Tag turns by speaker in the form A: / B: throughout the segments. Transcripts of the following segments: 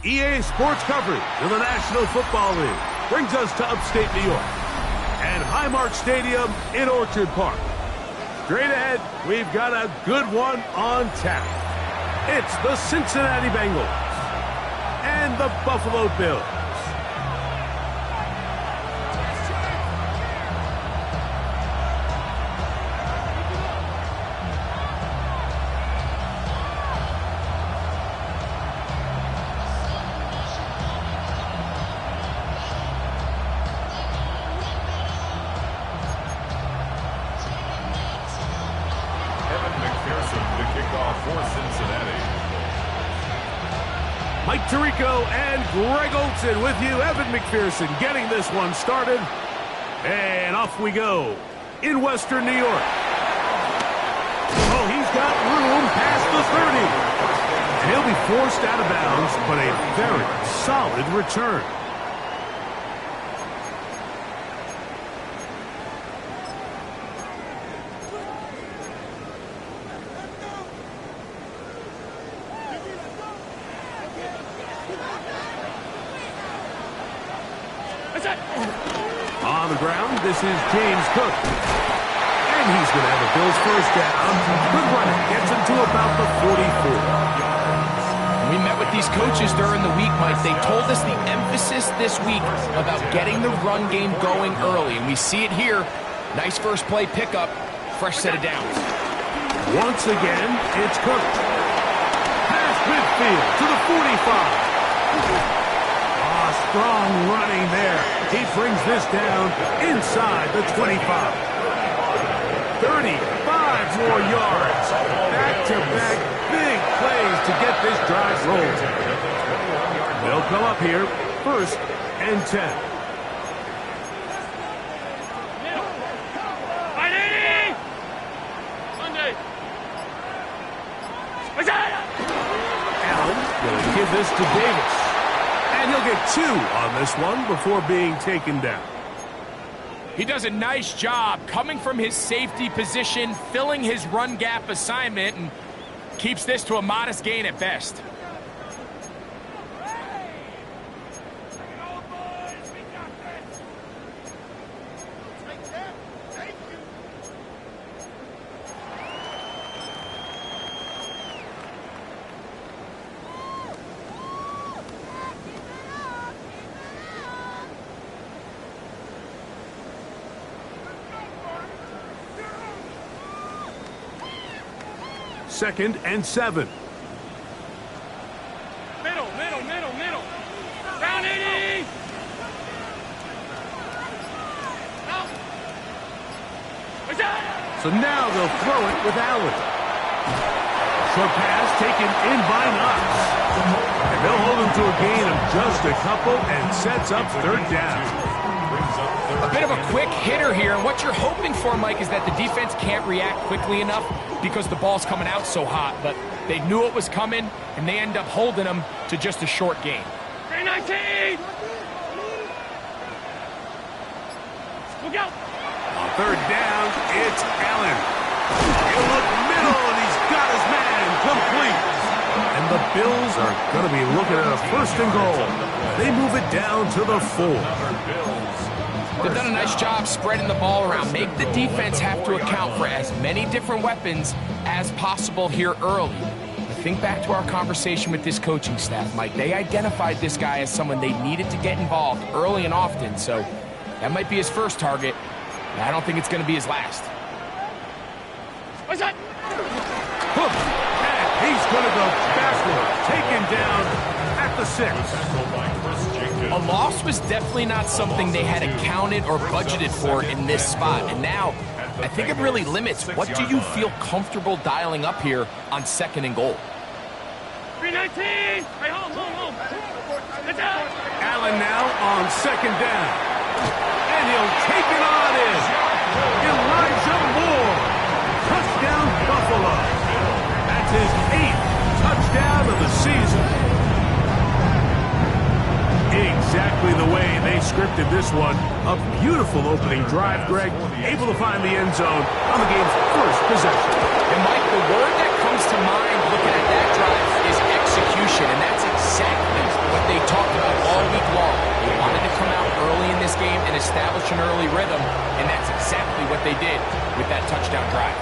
A: EA Sports coverage of the National Football League brings us to upstate New York and Highmark Stadium in Orchard Park. Straight ahead, we've got a good one on tap. It's the Cincinnati Bengals and the Buffalo Bills. Mike Tirico and Greg Olson with you. Evan McPherson getting this one started. And off we go in Western New York. Oh, he's got room past the 30. And he'll be forced out of bounds, but a very solid return. On the ground, this is James Cook. And he's going to have a Bills first down. Good running. Gets him to about the 44.
B: We met with these coaches during the week, Mike. They told us the emphasis this week about getting the run game going early. And we see it here. Nice first play pickup. Fresh set of downs.
A: Once again, it's Cook. Past midfield to the 45. Strong running there. He brings this down inside the 25. 35 more yards. Back-to-back big plays to get this drive rolling. They'll come up here, 1st and 10. Allen going to give this to Davis. And he'll get 2 on this one before being taken down.
B: He does a nice job coming from his safety position, filling his run gap assignment, and keeps this to a modest gain at best.
A: Second and 7.
C: Middle. Down 80. Out.
A: So now they'll throw it with Allen. Short pass taken in by Knox. And they'll hold him to a gain of just a couple and sets up 3rd down.
B: A bit of a quick hitter here, and what you're hoping for, Mike, is that the defense can't react quickly enough because the ball's coming out so hot, but they knew it was coming, and they end up holding them to just a short gain.
C: 319! Look out!
A: On 3rd down, it's Allen. He'll look middle, and he's got his man complete. And the Bills are going to be looking at a 1st and goal. They move it down to the 4.
B: They've done a nice job spreading the ball around. Make the defense have to account for as many different weapons as possible here early. Think back to our conversation with this coaching staff, Mike. They identified this guy as someone they needed to get involved early and often, so that might be his first target. I don't think it's going to be his last.
C: What's that?
A: And he's going to go backward, taken down at the 6.
B: A loss was definitely not something they had accounted or budgeted for in this spot. And now, I think it really limits what do you feel comfortable dialing up here on 2nd and goal.
C: 319! Hey, home. It's out!
A: Allen now on 2nd down. And he'll take it on in. Elijah Moore. Touchdown, Buffalo. That's his 8th touchdown of the season. Exactly the way they scripted this one. A beautiful opening drive, Greg. Able to find the end zone on the game's 1st possession.
B: And Mike, the word that comes to mind looking at that drive is execution, and that's exactly what they did with that touchdown drive.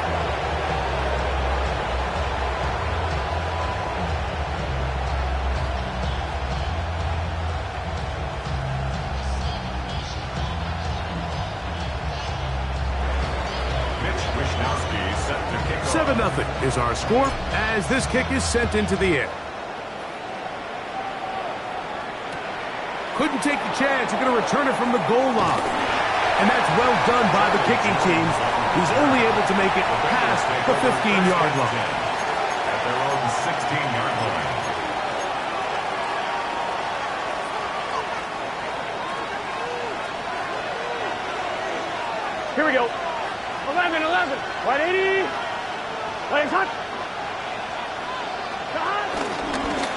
A: Set to kick off. 7-0 is our score as this kick is sent into the air. Couldn't take the chance. You're going to return it from the goal line. And that's well done by the kicking team, who's only able to make it past the 15-yard line.
D: At their own 16-yard line.
C: Here we go. 11, 180. Legs hot.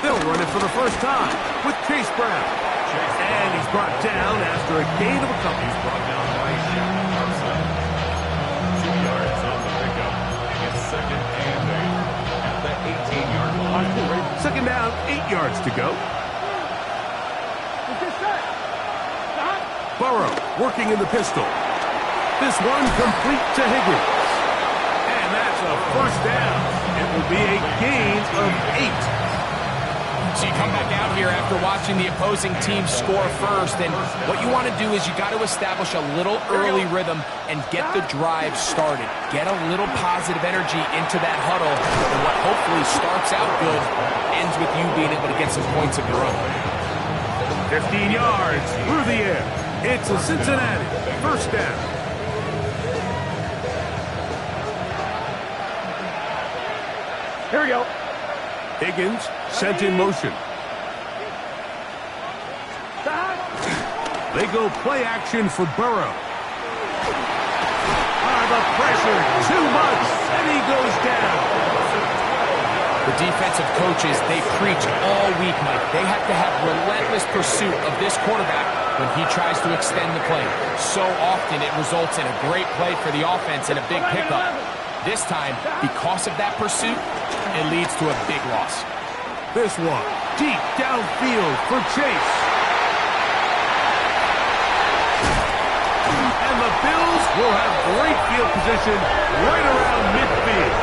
A: They'll run it for the first time with Chase Brown. And he's brought down after a gain of a couple.
D: He's brought down by Shaq Thompson. 2 yards on the pickup. And it's 2nd and 8 at the 18-yard line.
A: Second down, 8 yards to go. Burrow working in the pistol. This one complete to Higgins. And that's a first down. It will be a gain of 8.
B: So you come back out here after watching the opposing team score first, and what you want to do is you got to establish a little early rhythm and get the drive started. Get a little positive energy into that huddle, and what hopefully starts out good ends with you being able to get some points of your own.
A: 15 yards through the air. It's a Cincinnati first down.
C: Here we go.
A: Higgins sent in motion. They go play action for Burrow. The pressure, too much, and he goes down.
B: The defensive coaches, they preach all week, Mike. They have to have relentless pursuit of this quarterback when he tries to extend the play. So often it results in a great play for the offense and a big pickup. This time, because of that pursuit, it leads to a big loss.
A: This one, deep downfield for Chase. And the Bills will have great field position right around midfield.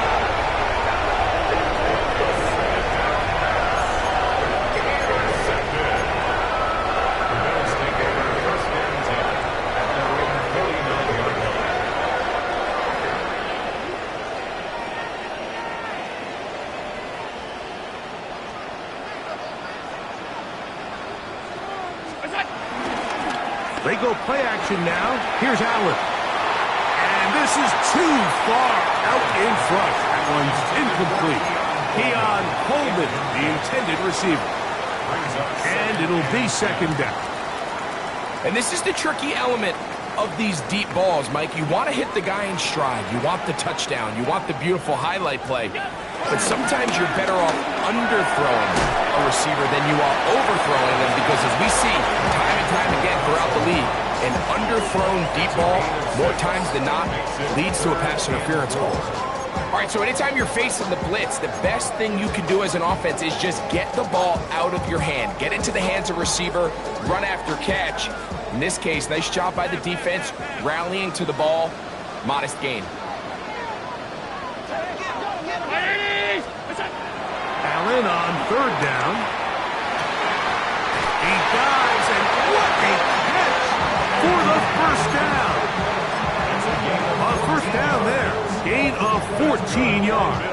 A: They go play action now. Here's Allen. And this is too far out in front. That one's incomplete. Keon Coleman, the intended receiver. And it'll be second down.
B: And this is the tricky element of these deep balls, Mike. You want to hit the guy in stride. You want the touchdown. You want the beautiful highlight play. But sometimes you're better off underthrowing a receiver than you are overthrowing them, because as we see time and time again throughout the league, an underthrown deep ball, more times than not, leads to a pass interference call. All right, so anytime you're facing the blitz, the best thing you can do as an offense is just get the ball out of your hand. Get into the hands of receiver, run after catch. In this case, nice job by the defense, rallying to the ball, modest gain.
A: Allen on third down. He dives, and what a catch for the first down. A first down there. Gain of 14 yards.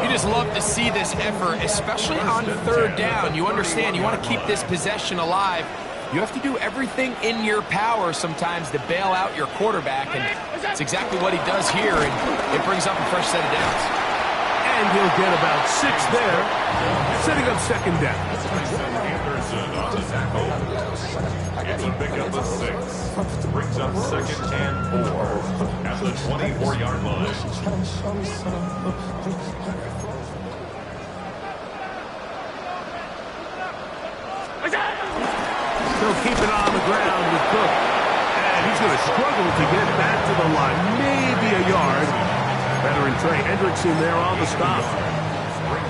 B: You just love to see this effort, especially on third down. You understand, you want to keep this possession alive. You have to do everything in your power sometimes to bail out your quarterback, and that's exactly what he does here, and it brings up a fresh set of downs.
A: And he'll get about 6 there, setting up second down.
D: Anderson on the tackle. It's a pickup of 6. Brings up 2nd and 4 at the 24-yard line.
A: They'll keep it on the ground with Cook. And he's going to struggle to get back to the line. Maybe a yard. Veteran Trey Hendrickson there on the stop.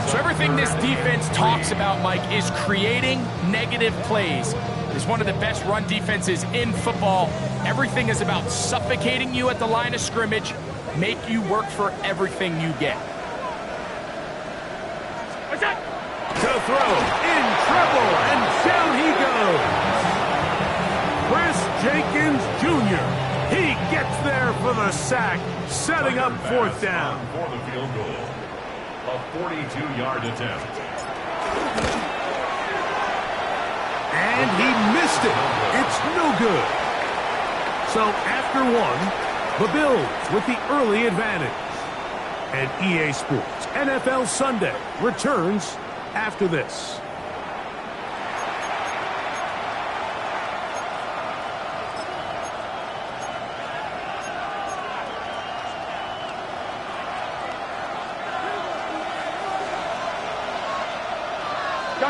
B: So everything this defense talks about, Mike, is creating negative plays. It's one of the best run defenses in football. Everything is about suffocating you at the line of scrimmage, make you work for everything you get.
C: What's that?
A: To throw, in trouble, and down he goes. Chris Jenkins Jr. He gets there for the sack, setting up fourth down.
D: For the field goal. A 42-yard attempt.
A: And he missed it. It's no good. So after one, the Bills with the early advantage. And EA Sports NFL Sunday returns after this.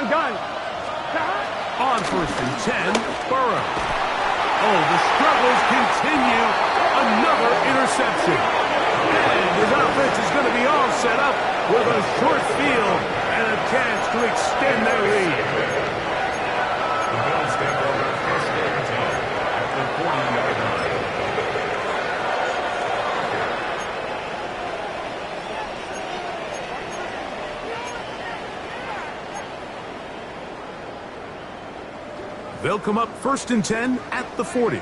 C: Gun.
A: On 1st and 10, Burrow. Oh, the struggles continue. Another interception. And his offense is going to be all set up with a short field and a chance to extend their lead.
D: The Bills take over first and 10 at the 40-yard line.
A: They'll come up 1st and 10 at the 40.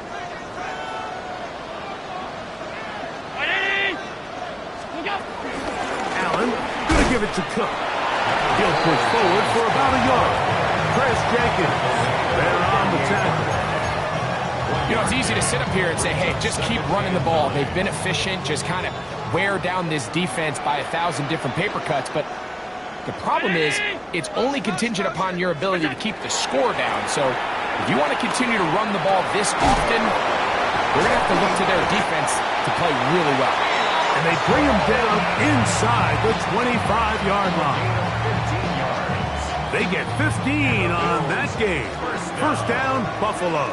A: Allen going to give it to Cook. He'll push forward for about a yard. Chris Jenkins there on the tackle.
B: You know, it's easy to sit up here and say, hey, just keep running the ball. They've been efficient, just kind of wear down this defense by 1,000 different paper cuts. But the problem is it's only contingent upon your ability to keep the score down. So if you want to continue to run the ball this often, they're going to have to look to their defense to play really well.
A: And they bring him down inside the 25-yard line. They get 15 on that game. First down, Buffalo.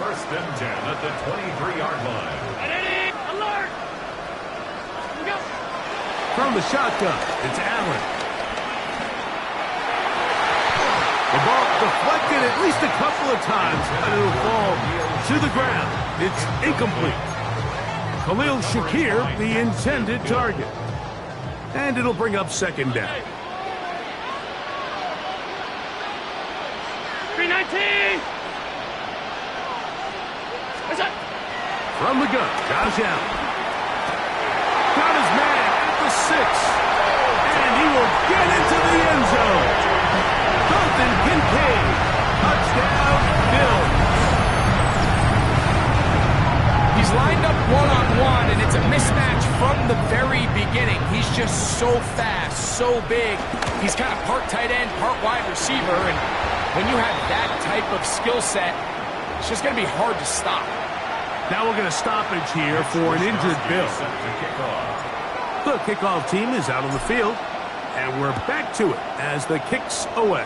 D: 1st and 10 at the 23-yard line.
C: Alert!
A: From the shotgun, it's Allen. The ball deflected at least a couple of times, and it'll fall to the ground. It's incomplete. Khalil Shakir, the intended target. And it'll bring up 2nd down.
C: 319! What's up?
A: From the gun, Josh Allen. Got his man at the 6. And he will get into the end zone. Dalton Kincaid. Touchdown, Bills.
B: He's lined up one-on-one, and it's a mismatch from the very beginning. He's just so fast, so big. He's kind of part tight end, part wide receiver, and when you have that type of skill set, it's just going to be hard to stop.
A: Now we're going to stoppage here for an injured Bill. The kickoff team is out on the field, and we're back to it as the kick's away.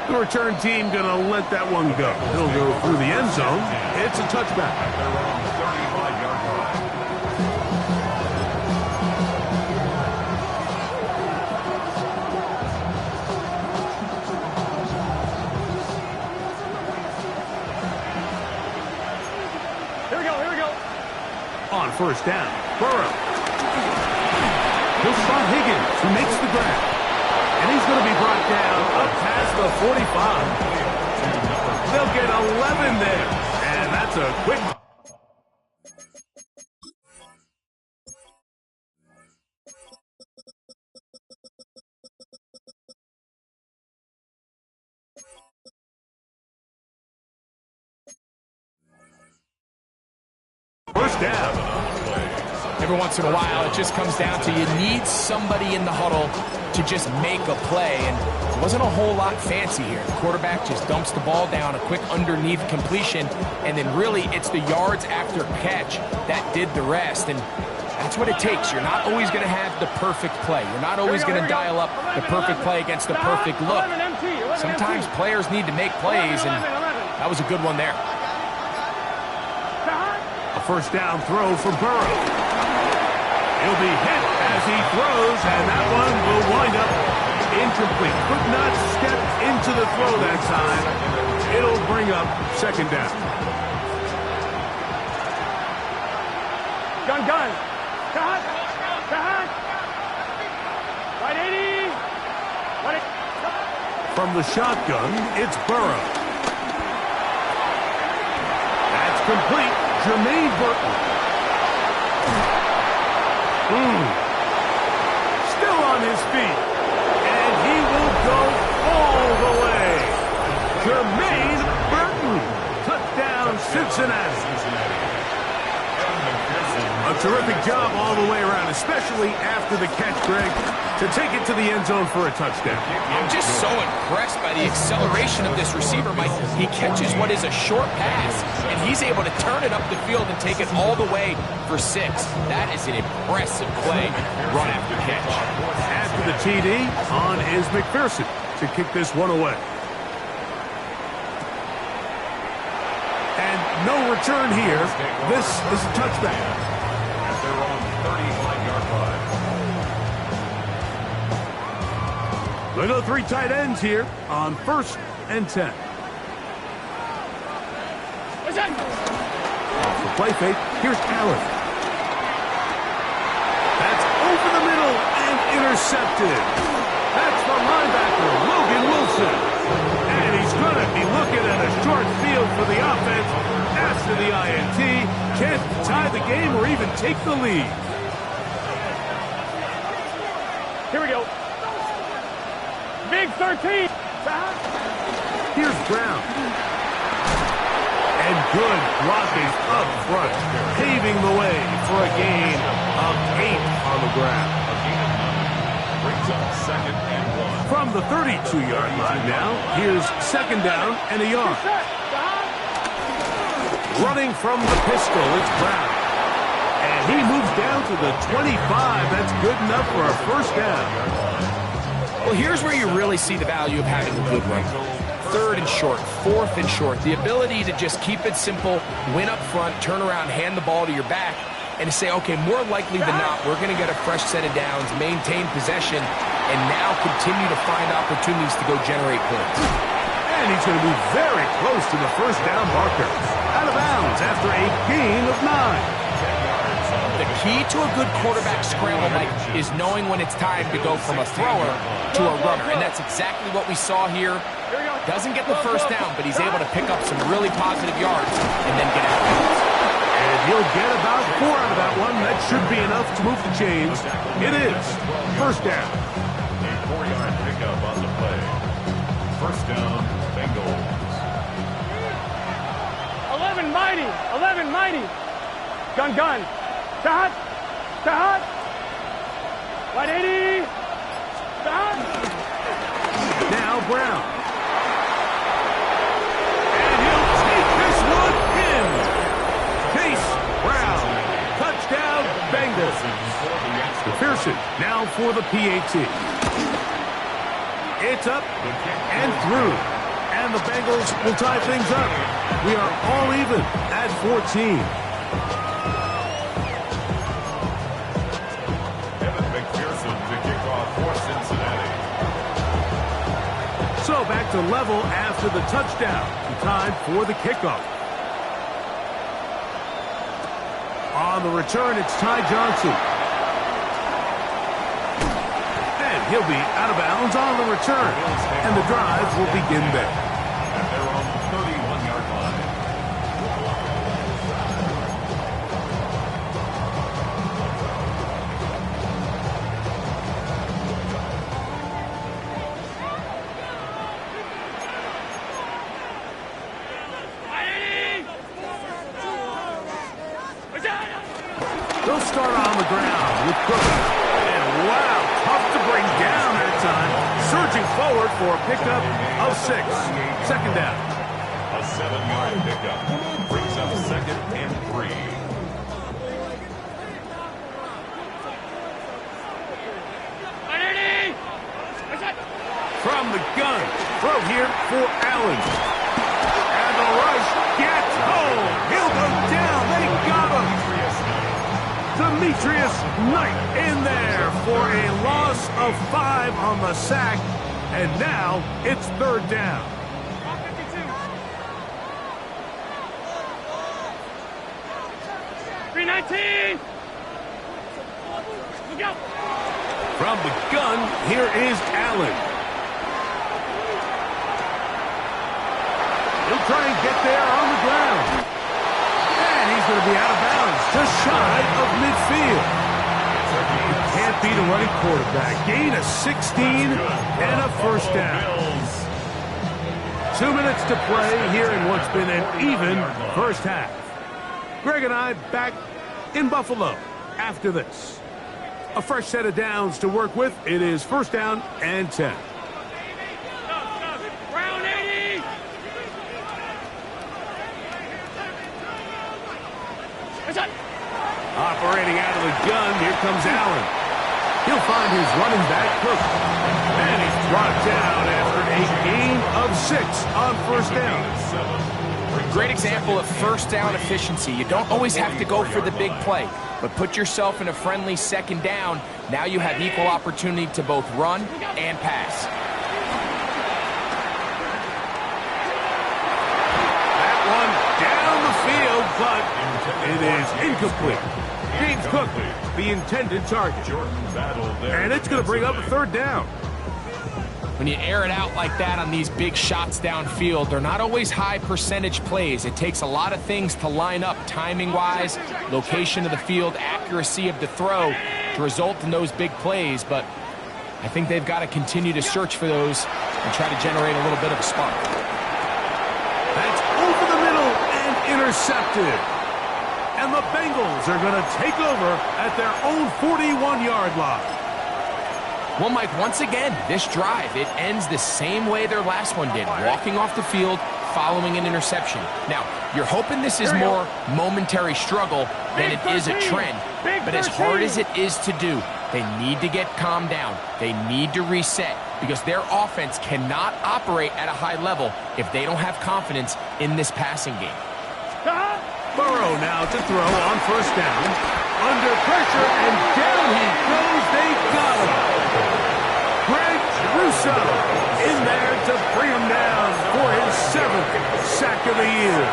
A: The return team going to let that one go. It'll go through the end zone. It's a touchback.
C: Here we go.
A: On 1st down, Burrow. He'll spot Higgins, who makes the grab. And he's going to be brought down up past the 45. They'll get 11 there. And that's a quick. First down.
B: Every once in a while, it just comes down to you need somebody in the huddle to just make a play, and it wasn't a whole lot fancy here. The quarterback just dumps the ball down, a quick underneath completion, and then really it's the yards after catch that did the rest, and that's what it takes. You're not always going to have the perfect play. You're not always going to dial up the perfect play against the perfect look. Sometimes players need to make plays, and that was a good one there.
A: A first down throw for Burrow. He'll be hit as he throws, and that one will wind up incomplete. Could not step into the throw that time. It'll bring up second down.
C: Gun. Cut. Right 80.
A: From the shotgun, it's Burrow. That's complete. Jermaine Burton. Still on his feet. And he will go all the way. Jermaine Burton. Touchdown, Cincinnati. A terrific job all the way around, especially after the catch, Greg, to take it to the end zone for a touchdown.
B: I'm just so impressed by the acceleration of this receiver, Mike. He catches what is a short pass, and he's able to turn it up the field and take it all the way for 6. That is an impressive play, run after catch.
A: After the TD, on is McPherson to kick this one away. And no return here. This is a touchback.
D: They're on 35-yard line.
A: They go 3 tight ends here on 1st and 10. Off the play fake, here's Allen. That's over the middle and intercepted. That's the linebacker, Logan Wilson. And he's going to be looking at a short field for the offense after the INT. Can't tie the game or even take the lead.
C: Here we go. Big 13.
A: Here's Brown. And good blocking up front, paving the way for a gain of 8 on the ground.
D: A gain of 9 brings up 2nd and 1.
A: From the 32-yard line now, here's 2nd down and a yard. Running from the pistol, it's Brown. And he moves down to the 25. That's good enough for a 1st down.
B: Well, here's where you really see the value of having a good run. 3rd and short, 4th and short. The ability to just keep it simple, win up front, turn around, hand the ball to your back, and to say, okay, more likely than not, we're going to get a fresh set of downs, maintain possession, and now continue to find opportunities to go generate points.
A: And he's going to move very close to the 1st down marker. Out of bounds after a gain of 9.
B: The key to a good quarterback scramble, Mike, is knowing when it's time to go from a thrower to a runner. And that's exactly what we saw here. Doesn't get the 1st down, but he's able to pick up some really positive yards and then get out of bounds.
A: And he'll get about 4 out of that one. That should be enough to move the chains. It is 1st down.
D: A 4-yard pickup on the play. 1st down, Bengals.
C: 11 mighty. Gun. Cut. Right 80. Cut.
A: Now Brown. And he'll take this one in. Chase Brown. Touchdown, Bengals. McPherson now for the PAT. It's up and through. And the Bengals will tie things up. We are all even at 14. So back to level after the touchdown. Time for the kickoff. On the return, it's Ty Johnson. And he'll be out of bounds on the return. And the drive will begin there.
D: And they're on the 31-yard line.
A: They'll start on the ground with Cook. And wow, tough to bring down that time. Surging forward for a pickup of 6. 2nd down.
D: A 7-yard pickup brings up 2nd and 3.
A: From the gun, throw here for Allen. And the rush gets home. He'll go down. They got him. Demetrius Knight in there for a loss of 5 on the sack. And now it's 3rd down.
C: 319. Look out.
A: From the gun, here is Allen. He'll try and get there on the ground. And he's going to be out of bounds, just shy of midfield. Can't beat a running quarterback. Gain of 16 and a 1st down. 2 minutes to play here in what's been an even 1st half. Greg and I back in Buffalo after this. A fresh set of downs to work with. It is 1st down and 10.
C: Round 80.
A: Operating out of the gun, here comes Allen. He'll find his running back, Cook. And he's brought down after a gain of 6 on 1st down.
B: Great example of 1st down efficiency. You don't always have to go for the big play, but put yourself in a friendly 2nd down. Now you have equal opportunity to both run and pass.
A: That one down the field, but it is incomplete. James Cook, the intended target. And it's going to bring up a 3rd down.
B: When you air it out like that on these big shots downfield, they're not always high percentage plays. It takes a lot of things to line up timing-wise, location of the field, accuracy of the throw to result in those big plays. But I think they've got to continue to search for those and try to generate a little bit of a spark.
A: That's over the middle and intercepted. And the Bengals are going to take over at their own 41-yard line.
B: Well, Mike, once again, this drive, it ends the same way their last one did, walking off the field, following an interception. Now, you're hoping this is more momentary struggle than it is a trend, but as hard as it is to do, they need to get calmed down. They need to reset because their offense cannot operate at a high level if they don't have confidence in this passing game.
A: Burrow now to throw on 1st down. Under pressure, and down he goes. They got him. Greg Russo in there to bring him down for his 7th sack of the year.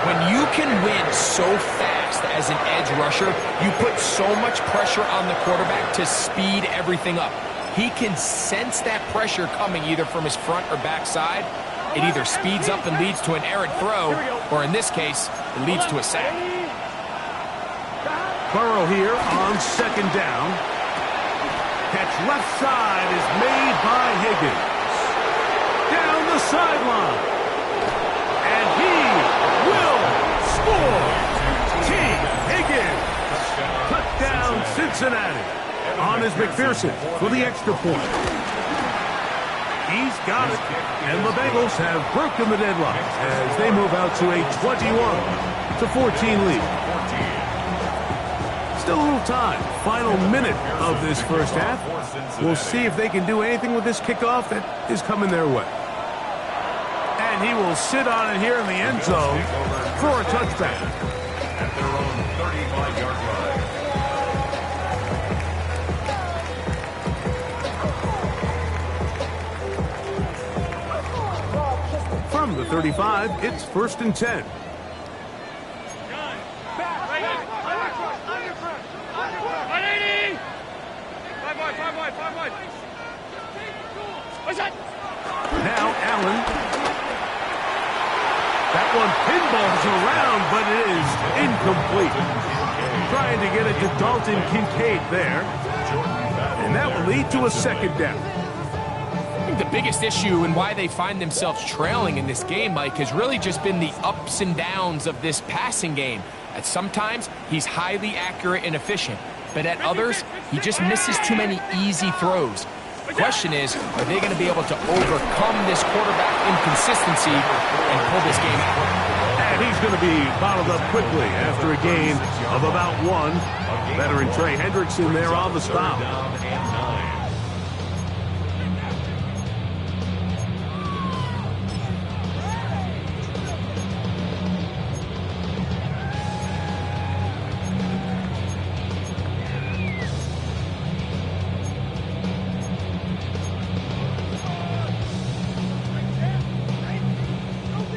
B: When you can win so fast as an edge rusher, you put so much pressure on the quarterback to speed everything up. He can sense that pressure coming either from his front or back side. It either speeds up and leads to an errant throw, or in this case, it leads to a sack.
A: Burrow here on 2nd down. Catch left side is made by Higgins. Down the sideline. And he will score. T. Higgins. Touchdown Cincinnati. On is McPherson for the extra point. He's got it. And the Bengals have broken the deadlock as they move out to a 21-14 lead. Still a little time. Final minute of this 1st half. We'll see if they can do anything with this kickoff that is coming their way. And he will sit on it here in the end zone for a touchback.
D: At their own 35-yard line.
A: From the 35, it's 1st and 10. Now Allen. That one pinballs around, but it is incomplete. Trying to get it to Dalton Kincaid there. And that will lead to a 2nd down.
B: I think the biggest issue and why they find themselves trailing in this game, Mike, has really just been the ups and downs of this passing game. At sometimes, he's highly accurate and efficient, but at others, he just misses too many easy throws. The question is, are they going to be able to overcome this quarterback inconsistency and pull this game out?
A: And he's going to be bottled up quickly after a gain of about 1. Veteran Trey Hendrickson there on the stop.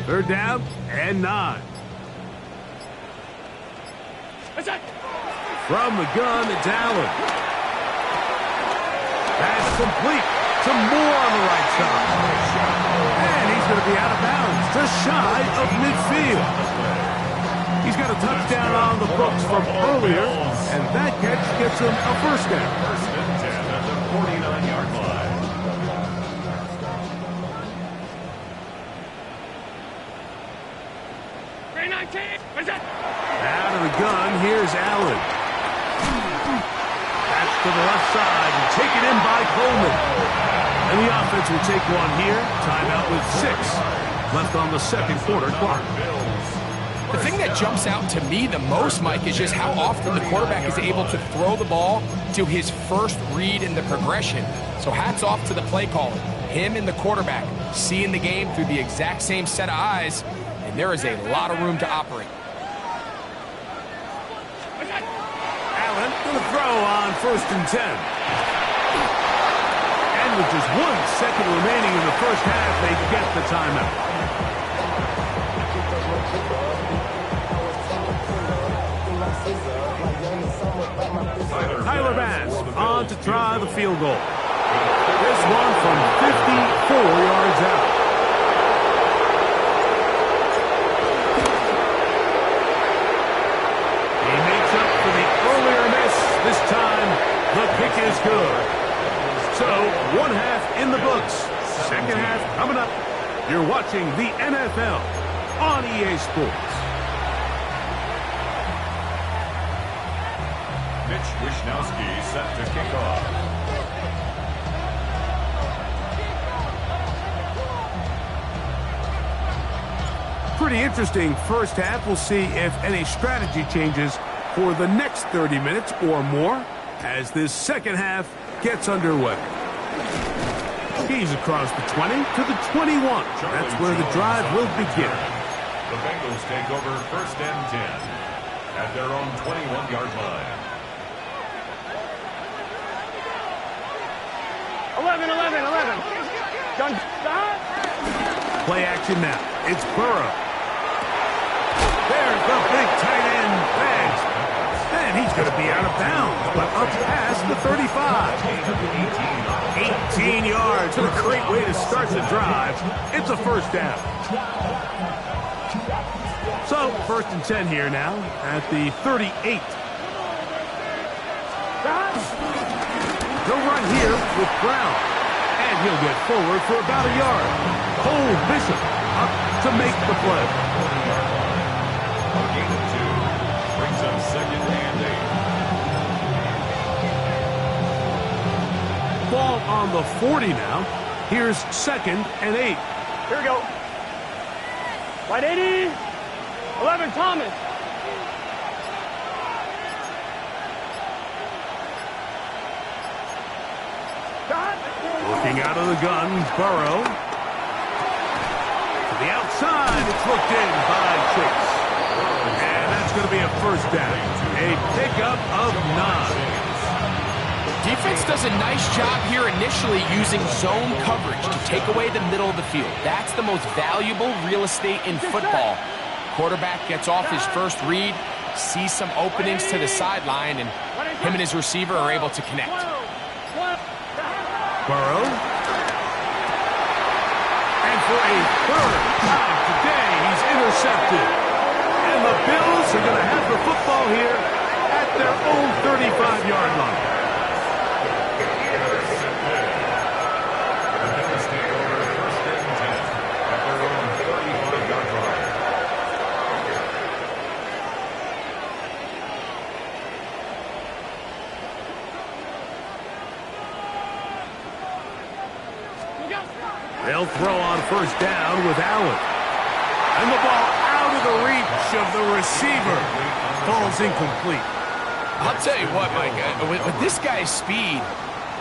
A: Third down and 9. From the gun, it's Allen. Pass complete. Some more on the right side. And he's going to be out of bounds, just shy of midfield. He's got a touchdown on the books from earlier, and that catch gets him a first down.
D: First and 10 at the 49-yard line.
A: Out of the gun, here's Allen. That's to the left side and taken in by Coleman. And the offense will take one here. Timeout with 6 left on the second quarter clock.
B: The thing that jumps out to me the most, Mike, is just how often the quarterback is able to throw the ball to his first read in the progression. So hats off to the play caller. Him and the quarterback seeing the game through the exact same set of eyes, and there is a lot of room to operate.
A: Allen going to throw on first and 10. And with just 1 second remaining in the first half, they get the timeout. Tyler Bass on to try the field goal. This one from 54 yards out. He makes up for the earlier miss. This time, the pick is good. So, 1 half in the books. Second half coming up. You're watching the NFL on EA Sports.
D: Mitch Wishnowsky set to kick off.
A: Pretty interesting first half. We'll see if any strategy changes for the next 30 minutes or more as this second half gets underway. He's across the 20 to the 21. That's where the drive will begin.
D: The Bengals take over first and 10 at their own 21-yard line.
C: 11. Gun.
A: Play action now. It's Burrow. There's the big tight end, Bags. And he's going to be out of bounds, but up past the 35. 18 yards. And a great way to start the drive. It's a first down. So, first and 10 here now at the 38. He'll run here with Brown. And he'll get forward for about a yard. Cole Bishop up to make the play.
D: A gain of 2 brings up second and 8.
A: Ball on the 40 now. Here's second and 8.
C: Here we go. Right 80. 11, Thomas.
A: Looking out of the gun, Burrow. To the outside, it's looked in by Chase. And that's going to be a first down. A pickup of 9.
B: Defense does a nice job here initially using zone coverage to take away the middle of the field. That's the most valuable real estate in football. Quarterback gets off his first read, sees some openings to the sideline, and him and his receiver are able to connect.
A: Burrow. And for a third time today, he's intercepted. And the Bills are going to have the football here at their own 35-yard line. They'll throw on first down with Allen. And the ball out of the reach of the receiver. Ball's incomplete.
B: I'll tell you what, Mike, with this guy's speed,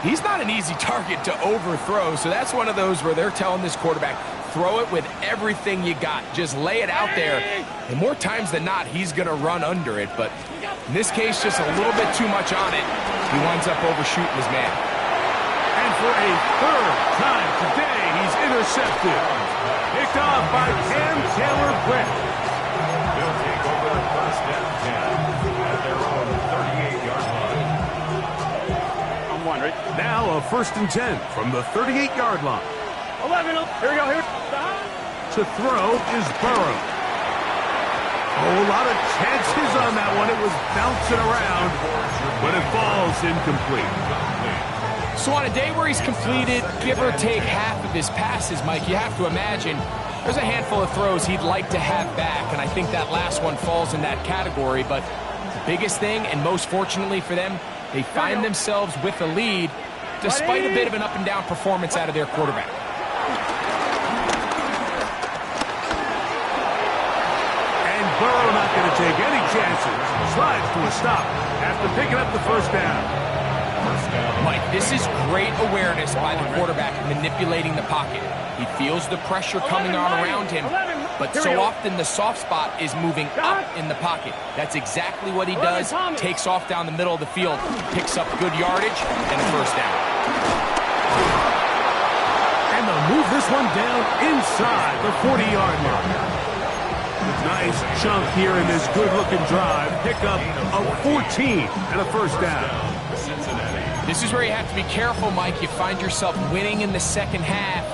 B: he's not an easy target to overthrow. So that's one of those where they're telling this quarterback, throw it with everything you got. Just lay it out there. And more times than not, he's going to run under it. But in this case, just a little bit too much on it. He winds up overshooting his man.
A: And for a third time today, he's Intercepted. Picked off by Cam Taylor-Britt.
D: They'll take over first and 10 at their own 38-yard line.
C: I'm one, right?
A: Now a 1st and 10 from the 38-yard line.
C: 11. Here we go. Here.
A: To throw is Burrow. Oh, a lot of chances on that one. It was bouncing around, but it falls incomplete.
B: So on a day where he's completed, give or take half of his passes, Mike, you have to imagine there's a handful of throws he'd like to have back, and I think that last one falls in that category. But the biggest thing, and most fortunately for them, they find themselves with a lead despite a bit of an up-and-down performance out of their quarterback.
A: And Burrow not going to take any chances. Slides to a stop after picking up the first down.
B: Mike, this is great awareness by the quarterback manipulating the pocket. He feels the pressure coming on around him, but so often the soft spot is moving up in the pocket. That's exactly what he does. Takes off down the middle of the field, picks up good yardage, and a first down.
A: And they'll move this one down inside the 40-yard line. Nice chunk here in this good-looking drive. Pick up a 14 and a first down.
B: This is where you have to be careful, Mike. You find yourself winning in the second half.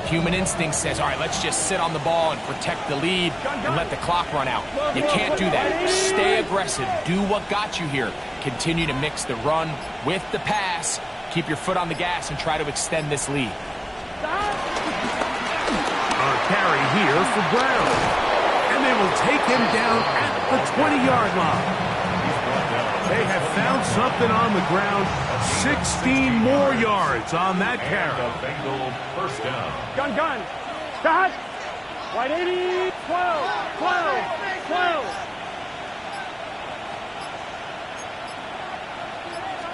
B: Human instinct says, all right, let's just sit on the ball and protect the lead and let the clock run out. You can't do that. Stay aggressive. Do what got you here. Continue to mix the run with the pass. Keep your foot on the gas and try to extend this lead.
A: A carry here for Brown. And they will take him down at the 20-yard line. They have found something on the ground. 16 more yards on that carry.
D: Bengal first down.
C: Gun. Stop. Wide 80. 12. 12.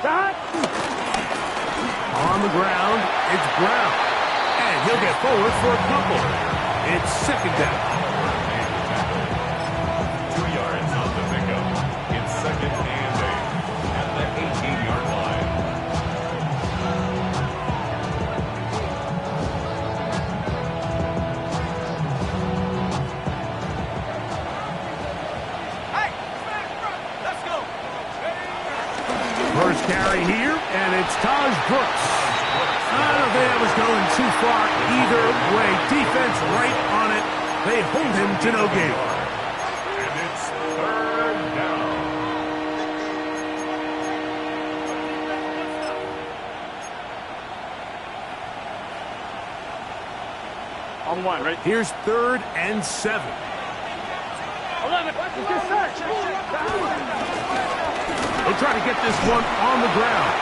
C: Stop.
A: On the ground, it's Brown. And he'll get forward for a couple. It's second down.
D: 2 yards on the pickup. It's second and 8 at the 18-yard line.
C: Let's go.
A: First carry here, and it's Taj Brooks. I don't think that was going too far either way. Defense right on it. They hold him to no gain.
D: And it's third down.
C: On one, right?
A: Here's 3rd and 7.
C: 11.
A: They'll try to get this one on the ground.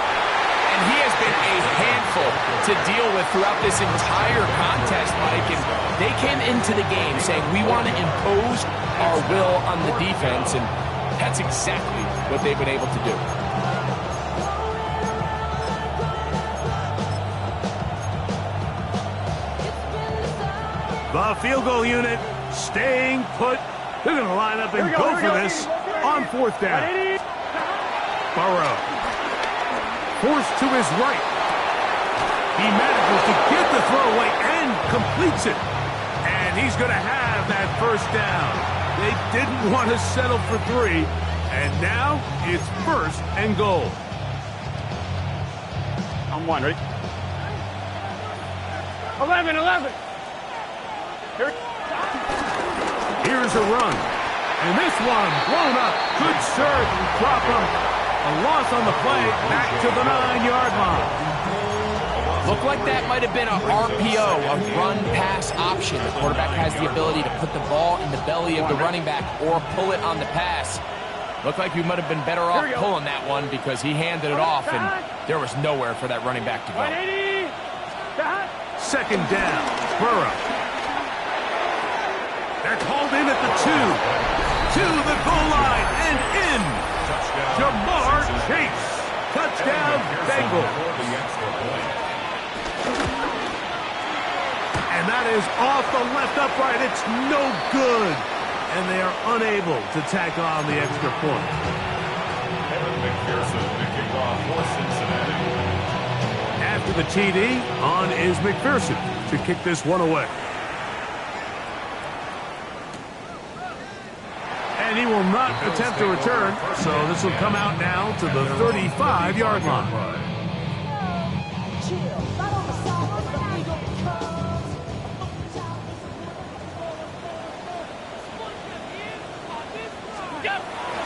B: And he has been a handful to deal with throughout this entire contest, Mike. And they came into the game saying, we want to impose our will on the defense. And that's exactly what they've been able to do.
A: The field goal unit staying put. They're going to line up and go for this on 4th down. Burrow forced to his right. He manages to get the throw away and completes it. And he's going to have that first down. They didn't want to settle for 3. And now it's 1st and goal.
C: On one, right? 11.
A: Here's a run. And this one blown up. Good serve and drop him. A loss on the play, back to the 9-yard line.
B: Looked like that might have been a RPO, a run-pass option. The quarterback has the ability to put the ball in the belly of the running back or pull it on the pass. Looked like we might have been better off pulling that one because he handed it off, and there was nowhere for that running back to go.
A: 2nd down, Burrow. They're called in at the 2. To the goal line and in. Jamar Chase. Touchdown, Bengals. And that is off the left upright. It's no good. And they are unable to tack on the extra point.
D: Evan McPherson picking off for Cincinnati.
A: After the TD, on is McPherson. to kick this one away. And he will not attempt to return, so this will come out now to the 35-yard line.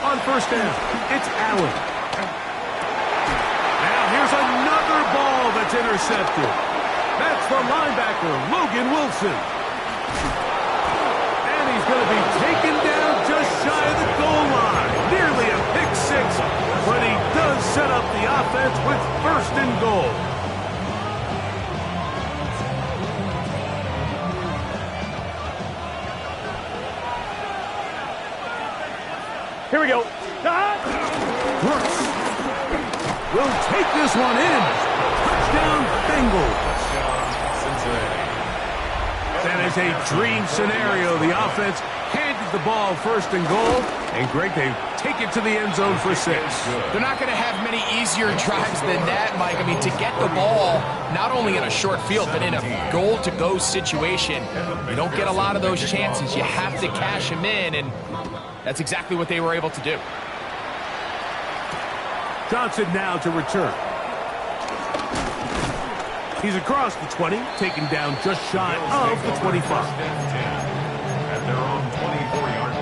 A: On first down, it's Allen. Now here's another ball that's intercepted. That's the linebacker, Logan Wilson. And he's going to be taken down just shy of the goal line. Nearly a pick six, but he does set up the offense with first and goal.
C: Here we go.
A: Brooks will take this one in. Touchdown, Bengals. That is a dream scenario. The offense handed the ball first and goal. And, Greg, they take it to the end zone for 6.
B: They're not going to have many easier drives than that, Mike. I mean, to get the ball not only in a short field, but in a goal-to-go situation, you don't get a lot of those chances. You have to cash them in, and that's exactly what they were able to do.
A: Johnson now to return. He's across the 20, taken down just shy of the 25.
D: At their own 24-yard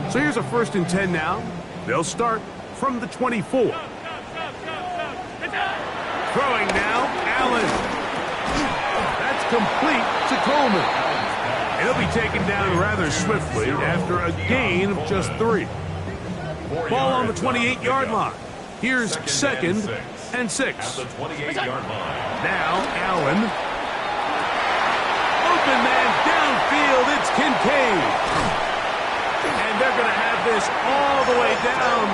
D: line.
A: So here's a 1st and 10 now. They'll start from the 24. Throwing now, Allen. That's complete to Coleman. He'll be taken down rather swiftly after a gain of just 3. Ball on the 28-yard line. Here's second and 6.
D: At the 28-yard line.
A: Now Allen. Open man downfield. It's Kincaid. And they're going to have this all the way down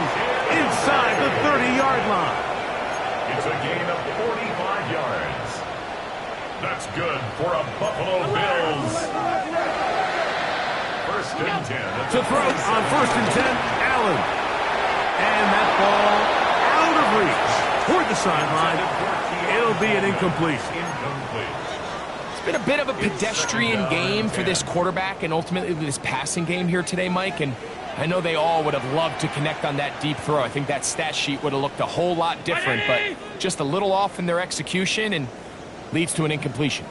A: inside the 30-yard line.
D: It's a gain of 45 yards. That's good for a Buffalo Bills. 1st and 10.
A: To throw on 1st and 10, Allen. And that ball out of reach toward the sideline. It'll be an incompletion.
B: It's been a bit of a pedestrian game for this quarterback and ultimately this passing game here today, Mike. And I know they all would have loved to connect on that deep throw. I think that stat sheet would have looked a whole lot different, but just a little off in their execution and leads to an incompletion.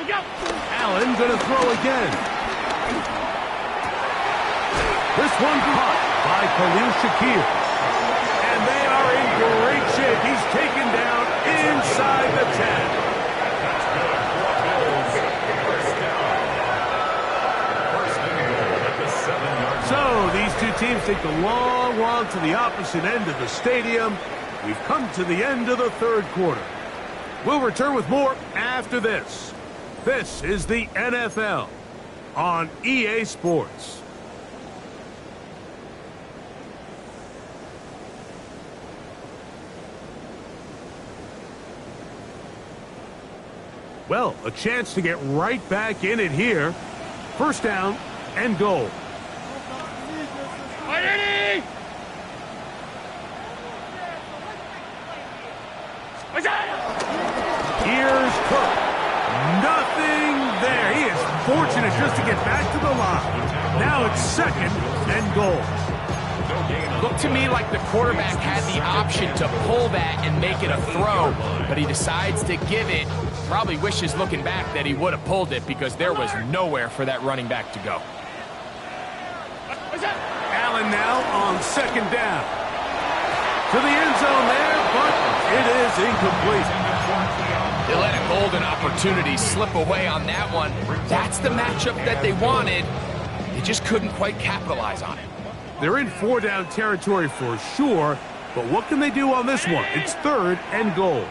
A: Allen going to throw again. This one caught by Khalil Shakir. And they are in great shape. He's taken down inside the 10.
D: That's good for Bills. 1st down. 1st and goal at the 7-yard line.
A: So these two teams take the long walk to the opposite end of the stadium. We've come to the end of the 3rd quarter. We'll return with more after this. This is the NFL on EA Sports. Well, a chance to get right back in it here. 1st down and goal. Here's Cook. Nothing there. He is fortunate just to get back to the line. Now it's 2nd and goal.
B: Looked to me like the quarterback had the option to pull that and make it a throw, but he decides to give it. Probably wishes looking back that he would have pulled it because there was nowhere for that running back to go.
A: Allen now on 2nd down. To the end zone there, but it is incomplete.
B: They let a golden opportunity slip away on that one. That's the matchup that they wanted. They just couldn't quite capitalize on it.
A: They're in 4-down territory for sure, but what can they do on this one? It's 3rd and goal.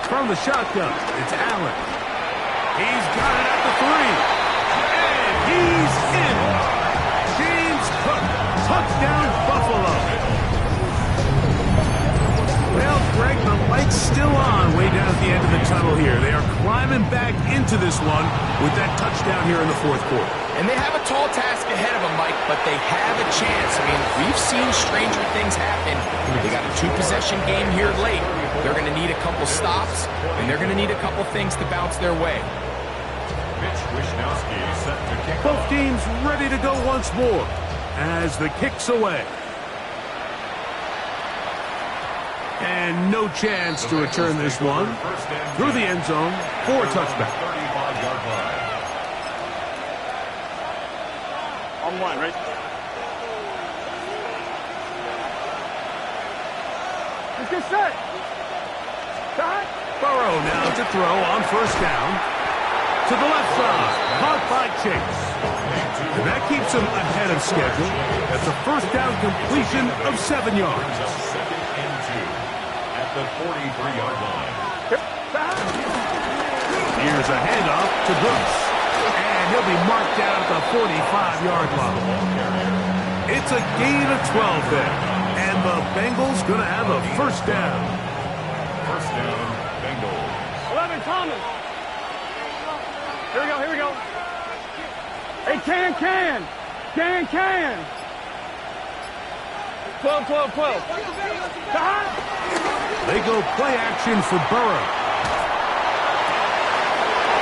A: From the shotgun, it's Allen. He's got it at the 3. And he's in. James Cook, touchdown Buffalo. Well, Greg, the light's still on way down at the the end of the tunnel here. They are climbing back into this one with that touchdown here in the fourth quarter.
B: And they have a tall task ahead of them, Mike, but they have a chance. I mean, we've seen stranger things happen. They got a two-possession game here late. They're going to need a couple stops, and they're going to need a couple things to bounce their way.
A: Both teams ready to go once more as the kick's away. And no chance to return this one through the end zone for a touchback.
C: On one, right? Let's get set. Shot.
A: Burrow now to throw on first down. To the left side, caught by Chase. And that keeps him ahead of schedule. That's a first down completion of 7 yards.
D: Second and 2 at the 43-yard line.
A: Here's a handoff to Brooks. And he'll be marked down at the 45-yard line. It's a gain of 12 there. And the Bengals going to have a first down.
D: First down, Bengals.
C: 11, Thomas. Here we go, here we go. Hey, can. 12. Shot.
A: They go play action for Burrow.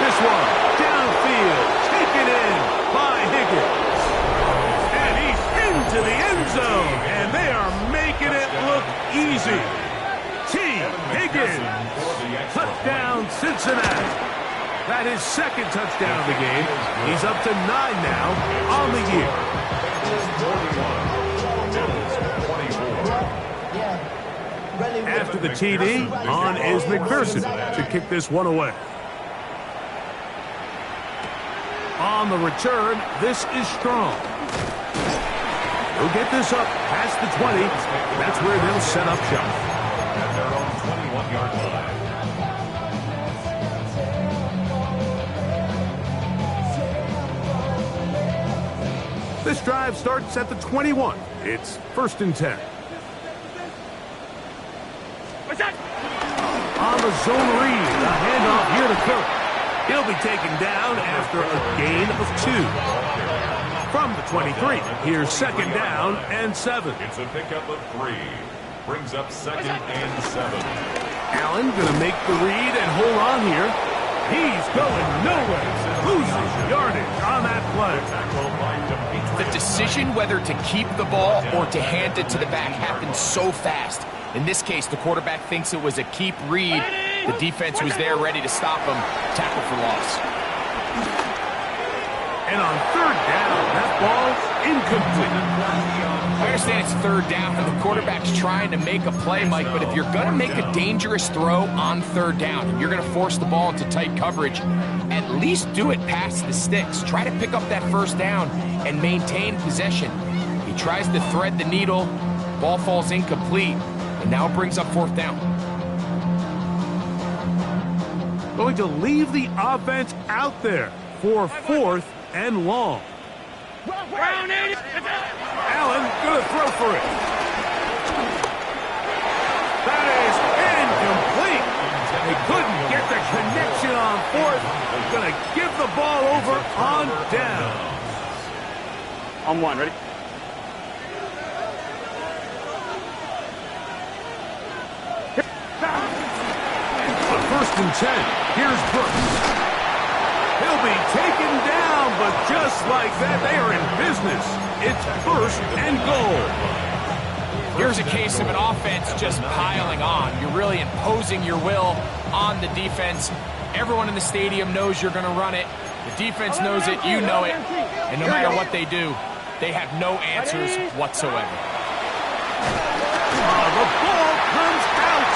A: This one, downfield, taken in by Higgins. And he's into the end zone, and they are making it look easy. T. Higgins, touchdown Cincinnati. That is second touchdown of the game. He's up to 9 now on the year. After the TD, on is McPherson to kick this one away. On the return, this is Strong. He'll get this up past the 20. That's where they'll set up shop.
D: At their own 21-yard line.
A: This drive starts at the 21. It's first and 10.
C: What's that?
A: On the zone read, a handoff here to Kirk. He'll be taken down after a gain of 2. From the 23, here's second down and 7.
D: It's a pickup of 3. Brings up second and 7.
A: Allen gonna make the read and hold on here. He's going nowhere. Loses yardage on that play.
B: The decision whether to keep the ball or to hand it to the back happens so fast. In this case, the quarterback thinks it was a keep read. The defense was there ready to stop him. Tackle for loss.
A: And on third down, that ball's incomplete.
B: I understand it's third down and the quarterback's trying to make a play, Mike, but if you're going to make a dangerous throw on third down and you're going to force the ball into tight coverage, at least do it past the sticks. Try to pick up that first down and maintain possession. He tries to thread the needle. Ball falls incomplete, and now it brings up fourth down.
A: Going to leave the offense out there for fourth and long. Allen gonna throw for it. That is incomplete. They couldn't get the connection on fourth. Gonna give the ball over on down.
C: On one, ready?
A: On first and 10, here's Brooks. He'll be taken down, but just like that, they are in business. It's first and goal.
B: Here's a case of an offense just piling on. You're really imposing your will on the defense. Everyone in the stadium knows you're going to run it. The defense knows it, you know it. And no matter what they do, they have no answers whatsoever.
A: The ball comes out.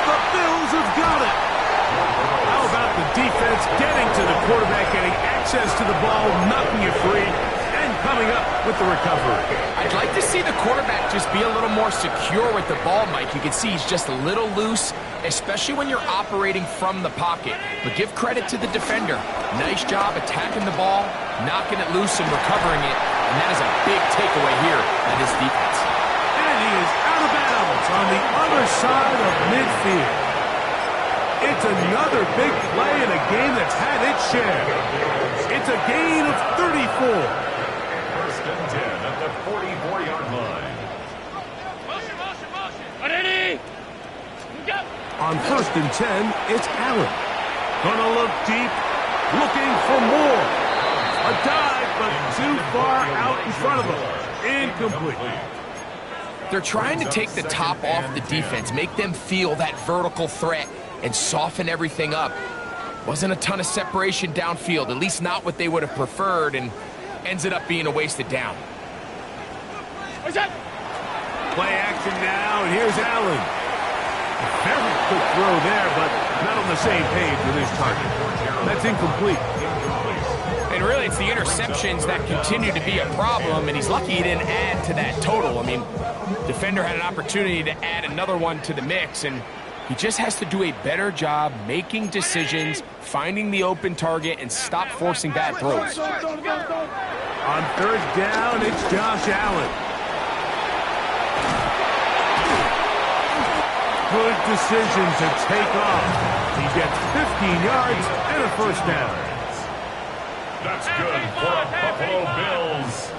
A: The Bills have got it. How about the defense getting to the quarterback, getting access to the ball, knocking it free, and coming up with the recovery?
B: I'd like to see the quarterback just be a little more secure with the ball, Mike. You can see he's just a little loose, especially when you're operating from the pocket. But give credit to the defender. Nice job attacking the ball, knocking it loose and recovering it. And that is a big takeaway here by this defense.
A: And he is out of bounds on the other side of midfield. It's another big play in a game that's had its share. It's a gain of 34.
D: First and 10 at the 44-yard line.
A: On first and 10, it's Allen. Gonna look deep, looking for more. A dive, but too far out in front of him. Incomplete.
B: They're trying to take the top off the defense, make them feel that vertical threat, and soften everything up. Wasn't a ton of separation downfield, at least not what they would have preferred, and ends it up being a wasted down.
A: Play action now, and here's Allen. Very quick throw there, but not on the same page with his target. That's incomplete.
B: And really, it's the interceptions that continue to be a problem, and he's lucky he didn't add to that total. I mean, defender had an opportunity to add another one to the mix, and he just has to do a better job making decisions, finding the open target, and stop forcing bad throws.
A: On third down, it's Josh Allen. Good decision to take off. He gets 15 yards and a first down.
D: That's good for the Buffalo Bills.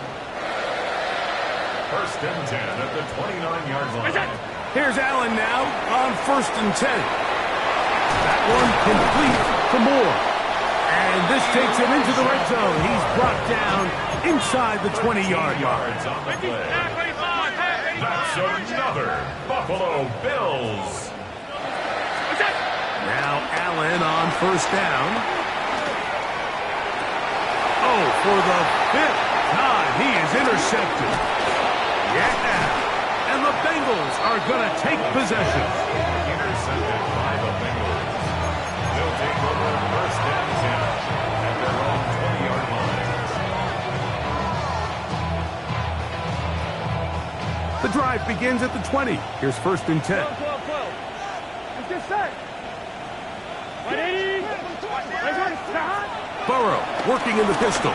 D: First and 10 at the 29-yard line.
A: Here's Allen now on first and 10. That one complete to Moore. And this takes him into the red zone. He's brought down inside the 20-yard line.
D: That's another Buffalo Bills.
A: Now Allen on first down. Oh, for the fifth time, he is intercepted. Yeah, and the Bengals are going to take possession.
D: Intercepted by the Bengals. They'll take over first and 10 at their own 20-yard line.
A: The drive begins at the 20. Here's first and 10. Burrow working in the pistol.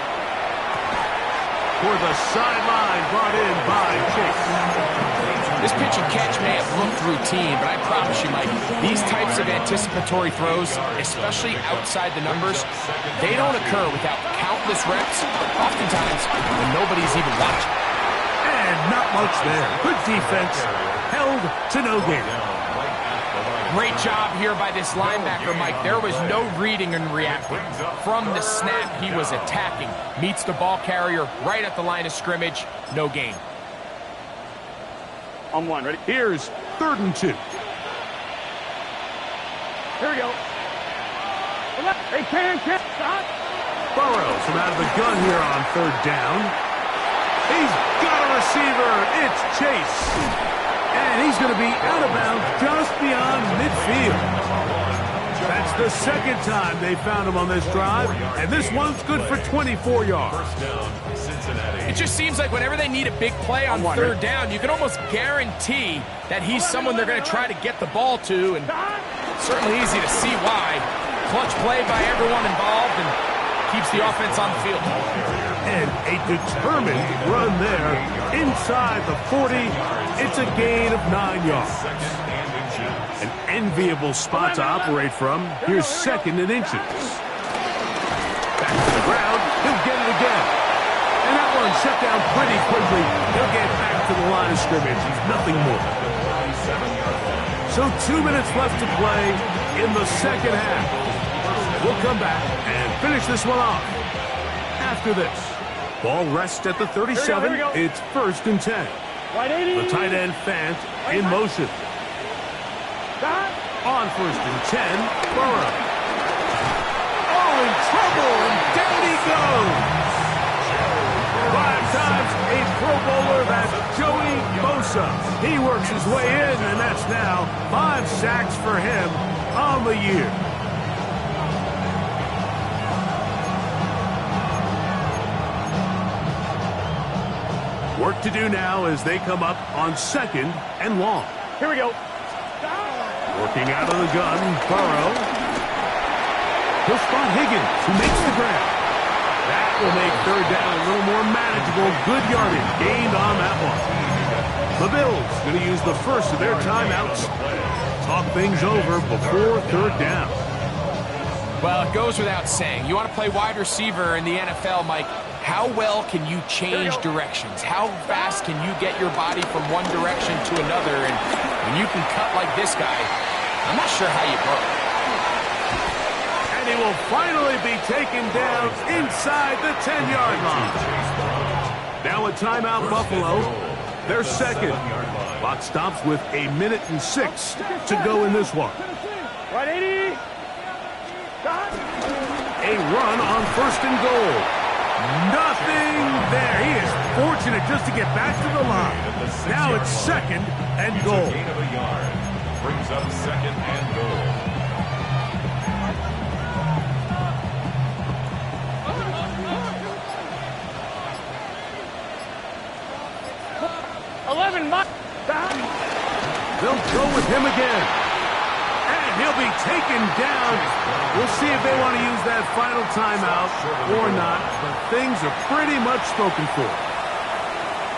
A: For the sideline, brought in by Chase.
B: This pitch and catch may have looked routine, but I promise you, Mike, these types of anticipatory throws, especially outside the numbers, they don't occur without countless reps, oftentimes when nobody's even watching.
A: And not much there. Good defense. Held to no gain.
B: Great job here by this linebacker, Mike. There was no reading and reacting. From the snap, he was attacking. Meets the ball carrier right at the line of scrimmage. No gain.
C: On one, ready?
A: Here's third and 2.
C: Here we go. Hey, can stop.
A: Burrows from out of the gun here on third down. He's got a receiver. It's Chase. And he's going to be out of bounds just beyond midfield. That's the second time they found him on this drive. And this one's good for 24 yards.
D: First down, Cincinnati.
B: It just seems like whenever they need a big play on third down, you can almost guarantee that he's someone they're going to try to get the ball to. And certainly easy to see why. Clutch play by everyone involved and keeps the offense on the field.
A: And a determined run there inside the 40. It's a gain of 9 yards. An enviable spot to operate from. Here's second and inches. Back to the ground. He'll get it again. And that one shut down pretty quickly. He'll get back to the line of scrimmage. Nothing more. So 2 minutes left to play in the second half. We'll come back and finish this one off after this. Ball rests at the 37.
C: Here we go.
A: It's first and 10. The tight end Fant in motion. On first and 10, Burrow. Oh, in trouble, and down he goes. 5 times a Pro Bowler, that's Joey Bosa. He works his way in, and that's now 5 sacks for him on the year. Work to do now as they come up on second and long.
C: Here we go.
A: Working out of the gun, Burrow. He'll spot Higgins, who makes the grab. That will make third down a little more manageable. Good yardage gained on that one. The Bills going to use the first of their timeouts talk things over before third down.
B: Well, it goes without saying. You want to play wide receiver in the NFL, Mike, how well can you change directions? How fast can you get your body from one direction to another? And when you can cut like this guy, I'm not sure how you broke.
A: And he will finally be taken down inside the 10-yard line. Now a timeout, Buffalo. They're second. Clock stops with 1:06 to go in this one.
C: Right, 80.
A: A run on first and goal. Nothing there. He is fortunate just to get back to the line. Now it's second and goal.
D: Gain of a yard. Brings up second and goal.
A: They'll go with him again. And he'll be taken down. We'll see if they want to use that final timeout or not, but things are pretty much spoken for.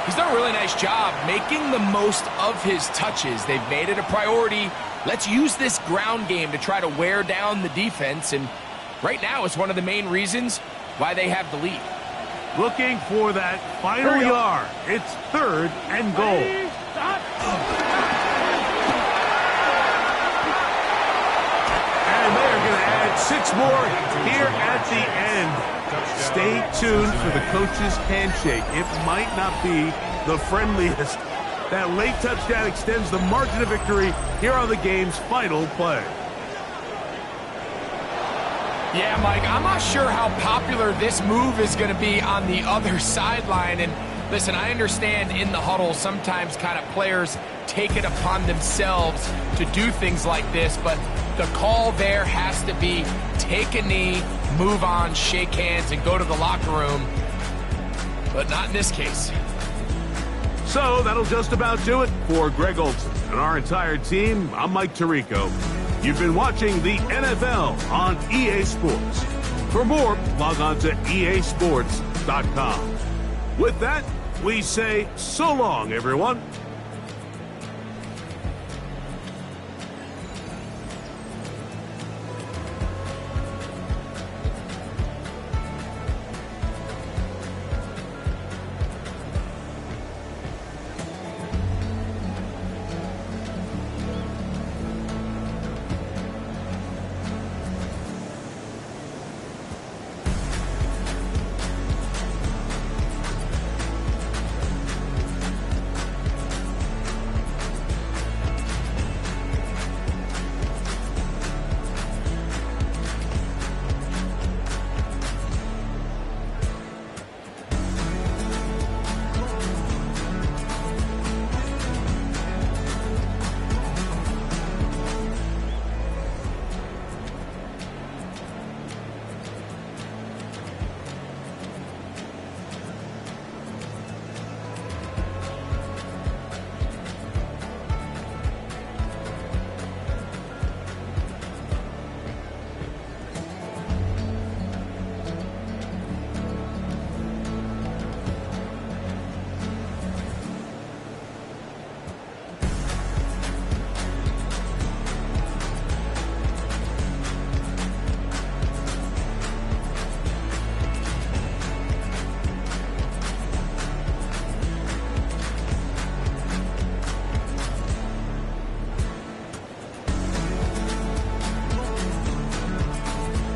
B: He's done a really nice job making the most of his touches. They've made it a priority. Let's use this ground game to try to wear down the defense, and right now it's one of the main reasons why they have the lead.
A: Looking for that final yard. It's third and goal. And they are going to add 6 more here at the end. Stay tuned for the coach's handshake. It might not be the friendliest. That late touchdown extends the margin of victory here on the game's final play.
B: Yeah, Mike, I'm not sure how popular this move is going to be on the other sideline. And listen, I understand in the huddle sometimes kind of players take it upon themselves to do things like this, but the call there has to be take a knee, move on, shake hands, and go to the locker room. But not in this case.
A: So that'll just about do it for Greg Olson and our entire team. I'm Mike Tirico. You've been watching the NFL on EA Sports. For more, log on to easports.com. With that, we say so long, everyone.